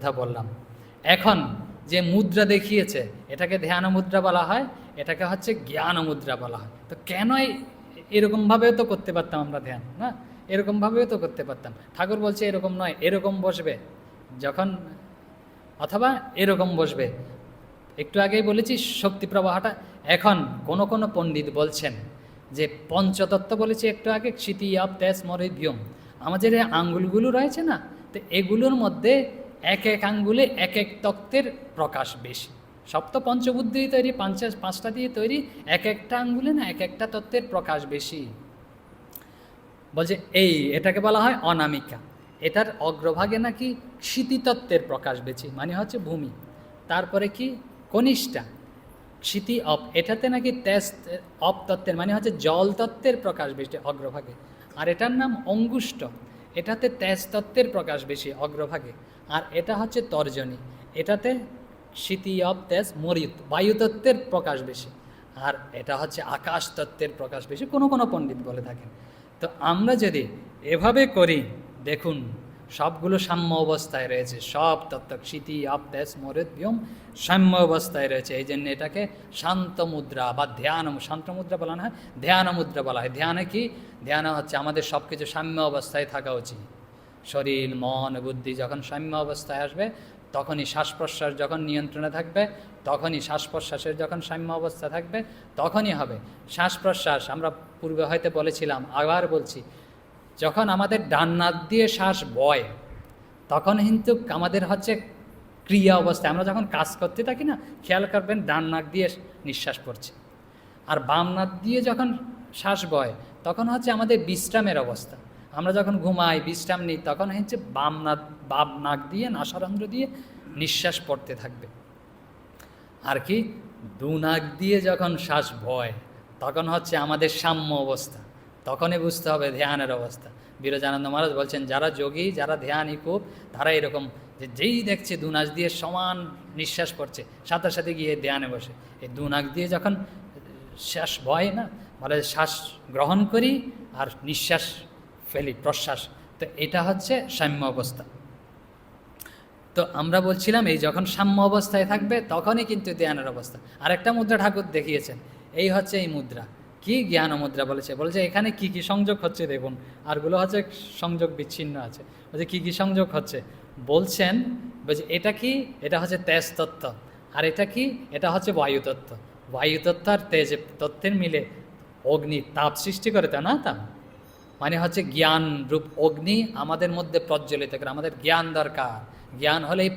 কথা বললাম। এখন যে মুদ্রা দেখিয়েছে এটাকে ধ্যান মুদ্রা বলা হয়, এটাকে হচ্ছে জ্ঞান মুদ্রা বলা হয়। তো কেন এরকমভাবেও তো করতে পারতাম আমরা ধ্যান, না? এরকমভাবেও তো করতে পারতাম। ঠাকুর বলছে এরকম নয়, এরকম বসবে যখন, অথবা এরকম বসবে। একটু আগেই বলেছি শক্তি প্রবাহটা। এখন কোনো কোনো পণ্ডিত বলছেন যে পঞ্চতত্ত্ব বলেছি একটু আগে, ক্ষিতি আপ তেজ মরে ভিয়ম, আমাদের এই আঙ্গুলগুলো রয়েছে না, তো এগুলোর মধ্যে এক এক আঙ্গুলে এক এক তত্ত্বের প্রকাশ বেশি। সব তো পঞ্চবুদ্ধি তৈরি, পাঁচটা দিয়ে তৈরি, এক একটা আঙ্গুলে না এক একটা তত্ত্বের প্রকাশ বেশি। বলছে এটাকে বলা হয় অনামিকা। এটার অগ্রভাগে নাকি ক্ষিতিতত্ত্বের প্রকাশ বেশি, মানে হচ্ছে ভূমি। তারপরে কি কনিষ্ঠা, ক্ষিতি অপ, এটাতে নাকি তেজ অপ তত্ত্বের, মানে হচ্ছে জল তত্ত্বের প্রকাশ বেশি অগ্রভাগে। আর এটার নাম অঙ্গুষ্ঠ, এটাতে তেজ তত্ত্বের প্রকাশ বেশি অগ্রভাগে। আর এটা হচ্ছে তর্জনী, এটাতে ক্ষিতি অপ তেজ মরিত, বায়ুতত্ত্বের প্রকাশ বেশি। আর এটা হচ্ছে আকাশ তত্ত্বের প্রকাশ বেশি, কোনো কোনো পণ্ডিত বলে থাকেন। তো আমরা যদি এভাবে করি, দেখুন সবগুলো সাম্য অবস্থায় রয়েছে, সব তত্ত্ব ক্ষিতি আপ তেজ মরিত ভিয়ম সাম্য অবস্থায় রয়েছে। এই জন্য এটাকে শান্ত মুদ্রা বা ধ্যান, শান্ত মুদ্রা বলা না হয়, ধ্যান মুদ্রা বলা হয়। ধ্যানে কি? ধ্যান হচ্ছে আমাদের সব কিছু সাম্য অবস্থায় থাকা উচিত। শরীর মন বুদ্ধি যখন সাম্য অবস্থায় আসবে, তখনই শ্বাস প্রশ্বাস যখন নিয়ন্ত্রণে থাকবে, তখনই শ্বাস প্রশ্বাসের যখন সাম্য অবস্থা থাকবে, তখনই হবে শ্বাস প্রশ্বাস। আমরা পূর্বে হয়তো বলেছিলাম, আবার বলছি, যখন আমাদের ডান নাক দিয়ে শ্বাস বয়, তখন কিন্তু আমাদের হচ্ছে ক্রিয়া অবস্থায়, আমরা যখন কাজ করতে থাকি না, খেয়াল করবেন ডান নাক দিয়ে নিঃশ্বাস পড়ছে। আর বাম নাক দিয়ে যখন শ্বাস বয়, তখন হচ্ছে আমাদের বিশ্রামের অবস্থা। আমরা যখন ঘুমাই, বিশ্রাম নিই, তখন হচ্ছে বাম নাক দিয়ে, নাসারন্ধ্র দিয়ে নিঃশ্বাস পড়তে থাকবে। আর কি, দু নাক দিয়ে যখন শ্বাস বয়, তখন হচ্ছে আমাদের সাম্য অবস্থা, তখনই বুঝতে হবে ধ্যানের অবস্থা। বিরজানন্দ মহারাজ বলছেন, যারা যোগী, যারা ধ্যানই খুব, তারা এরকম যে যেই দেখছে দু নাক দিয়ে সমান নিঃশ্বাস পড়ছে, সাথে সাথে গিয়ে ধ্যানে বসে। এই দু নাক দিয়ে যখন শ্বাস বয় না, বলে শ্বাস গ্রহণ করি আর নিঃশ্বাস ফেলি, প্রশ্বাস, তো এটা হচ্ছে সাম্য অবস্থা। তো আমরা বলছিলাম এই যখন সাম্য অবস্থায় থাকবে, তখনই কিন্তু ধ্যানের অবস্থা। আরেকটা মুদ্রা ঠাকুর দেখিয়েছেন, এই হচ্ছে এই মুদ্রা, কি জ্ঞান মুদ্রা বলেছে এখানে কি কি সংযোগ হচ্ছে দেখুন, আরগুলো হচ্ছে সংযোগ বিচ্ছিন্ন আছে। বলছে কি কি সংযোগ হচ্ছে, বলছেন বলছে এটা কি, এটা হচ্ছে তেজ তত্ত্ব। আর এটা কি, এটা হচ্ছে বায়ুতত্ত্ব। বায়ুতত্ত্ব আর তেজ তত্ত্বের মিলে অগ্নি তাপ সৃষ্টি করে, তা না? তা মানে হচ্ছে জ্ঞান রূপ অগ্নি আমাদের মধ্যে প্রজ্বলিত করে। আমাদের জ্ঞান দরকার, জ্ঞান হলেই